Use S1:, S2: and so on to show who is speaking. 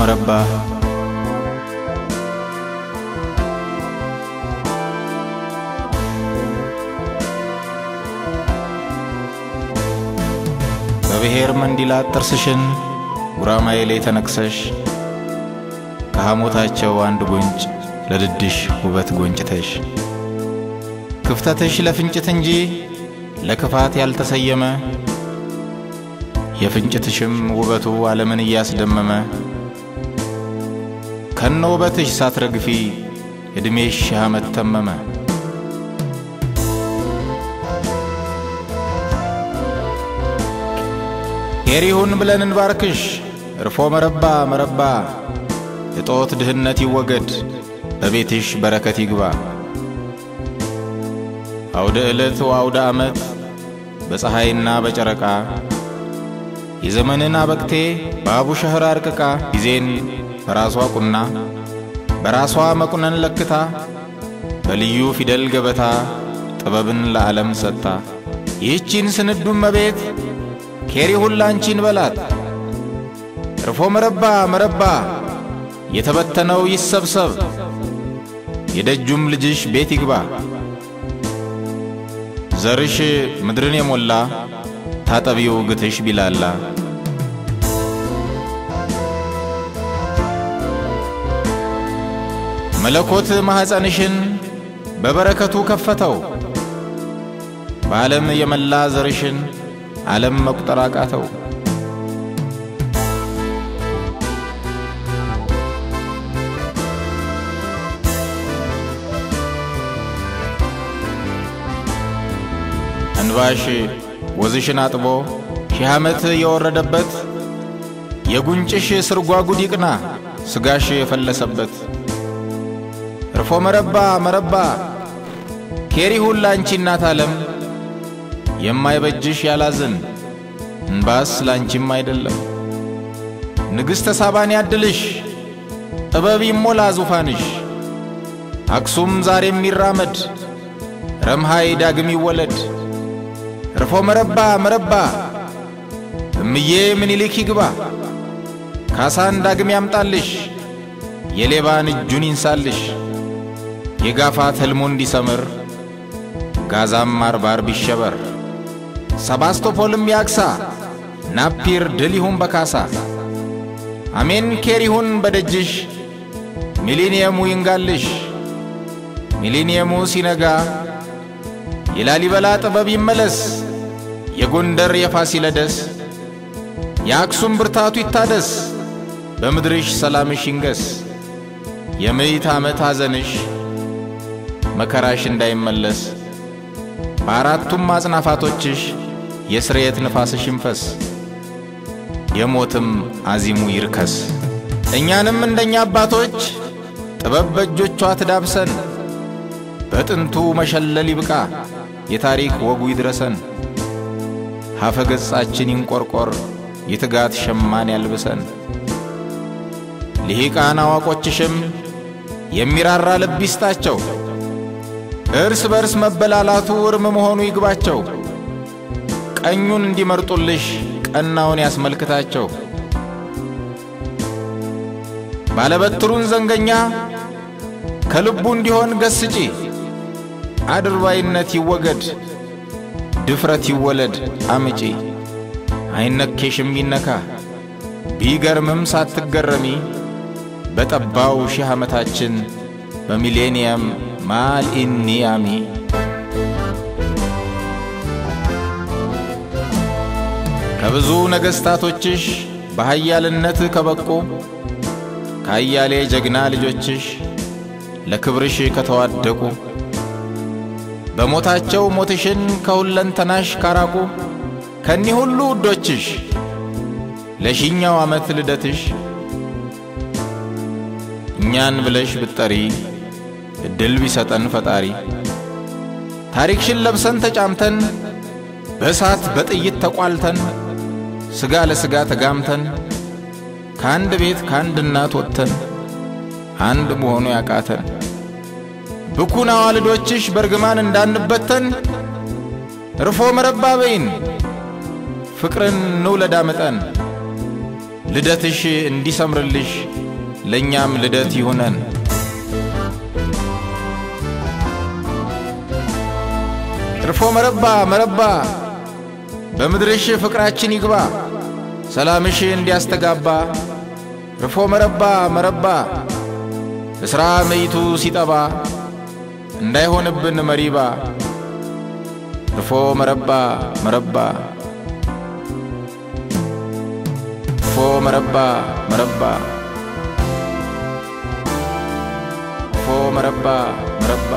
S1: መረባ በብሔር መንዲላት ጥርስሽን ጉራማይሌ ተነክሰሽ ከሐሞታቸው አንድ ጉንጭ ለድድሽ ውበት ጎንጭተሽ ክፍተትሽ ለፍንጭት እንጂ ለክፋት ያልተሰየመ የፍንጭትሽም ውበቱ ዓለምን ያስደመመ ከነ ውበትሽ ሳትረግፊ እድሜሽ ዓመት ተመመ ኬሪሁን ብለን እንባርክሽ እርፎ መረባ መረባ እጦት ድህነት ይወገድ በቤትሽ በረከት ይግባ አውደ ዕለት ወአውደ ዓመት በፀሐይና በጨረቃ የዘመንን አበቅቴ ባቡ ሸህር አርቅቃ ጊዜን በራሷ ቁና በራሷ መቁነን ለክታ በልዩ ፊደል ገበታ ጥበብን ለዓለም ሰጣ ይህቺን ስንዱም መቤት ኬሪሁን ላንቺን በላት እርፎ መረባ መረባ የተበተነው ይሰብሰብ የደጁም ልጅሽ ቤት ይግባ ዘርሽ ምድርን የሞላ ታጠቢው ግትሽ ቢላላ መለኮት ማህፀንሽን በበረከቱ ከፈተው በዓለም የመላ ዘርሽን ዓለም መቁጠር አቃተው እንባሽ ወዝሽን አጥቦ ሺህ ዓመት የወረደበት የጉንጭሽ ስርጓጉድ ይቅና ስጋሽ የፈለሰበት እርፎ መረባ መረባ ኬሪሁን ላንቺ እናት ዓለም የማይበጅሽ ያላዝን እንባስ ላንቺም አይደለም ንግሥተ ሳባን ያድልሽ ጥበብ ይሞላ ዙፋንሽ አክሱም ዛሬም ይራመድ ረምሃይ ዳግም ይወለድ እርፎ መረባ መረባ እምዬ ምኒልክ ይግባ ካሳን ዳግም ያምጣልሽ የሌባን እጁን ይንሳልሽ የጋፋት ህልሙ እንዲሰምር ጋዛም ማርባር ቢሸበር ሰባስቶፖልም ያክሳ ናፒር ድል ይሁን በካሳ አሜን ኬሪሁን በደጅሽ ሚሊኒየሙ ይንጋልሽ ሚሊኒየሙ ሲነጋ የላሊበላ ጥበብ ይመለስ የጎንደር የፋሲለደስ የአክሱም ብርታቱ ይታደስ በምድርሽ ሰላምሽ ይንገስ የምዕት ዓመት ሐዘንሽ መከራሽ እንዳይመለስ በአራቱም አጽናፋቶችሽ የስርየት ንፋስሽ ይንፈስ የሞትም አዚሙ ይርከስ እኛንም እንደኛ አባቶች ጥበብ በእጆቿ ትዳብሰን በጥንቱ መሸለል ይብቃ የታሪክ ወጉ ይድረሰን ሀፈገጻችን ይንቆርቆር የትጋት ሸማን ያልብሰን ልሂቃን አዋቆችሽም የሚራራ ልብ ይስጣቸው እርስ በርስ መበላላቱ እርም መሆኑ ይግባቸው ቀኙን እንዲመርጡልሽ ቀናውን ያስመልክታቸው ባለበትሩን ዘንገኛ ከልቡ እንዲሆን ገስጪ አድርባይነት ይወገድ ድፍረት ይወለድ አምጪ አይነከሽም ይነካ ቢገርምም ሳትገረሚ በጠባው ሺህ ዓመታችን በሚሌኒየም ማልኢኒያሚ ከብዙ ነገስታቶችሽ በኃያልነት ከበቁ ካያሌ ጀግና ልጆችሽ ለክብርሽ ከተዋደቁ በሞታቸው ሞትሽን ከሁለንተናሽ ካራቁ ከኒ ሁሉ ውዶችሽ ለሺኛው ዓመት ልደትሽ እኛን ብለሽ ብትጠሪ እድል ቢሰጠን ፈጣሪ ታሪክሽን ለብሰን ተጫምተን በእሳት በጥይት ተቋልተን ስጋ ለስጋ ተጋምተን ካንድ ቤት ካንድ እናት ወጥተን አንድ መሆኑ ያቃተን ብኩና ዋልዶችሽ በርግማን እንዳንበተን እርፎ መረባ በይን ፍቅርን ንውለድ አመጠን ልደትሽ እንዲሰምርልሽ ለኛም ልደት ይሁነን። እርፎ መረባ መረባ በምድርሽ ፍቅራችን ይግባ ሰላምሽ እንዲያስተጋባ እርፎ መረባ መረባ እስራ መይቱ ሲጠባ እንዳይሆንብን መሪባ እርፎ መረባ መረባ እርፎ መረባ መረባ እርፎ መረባ መረባ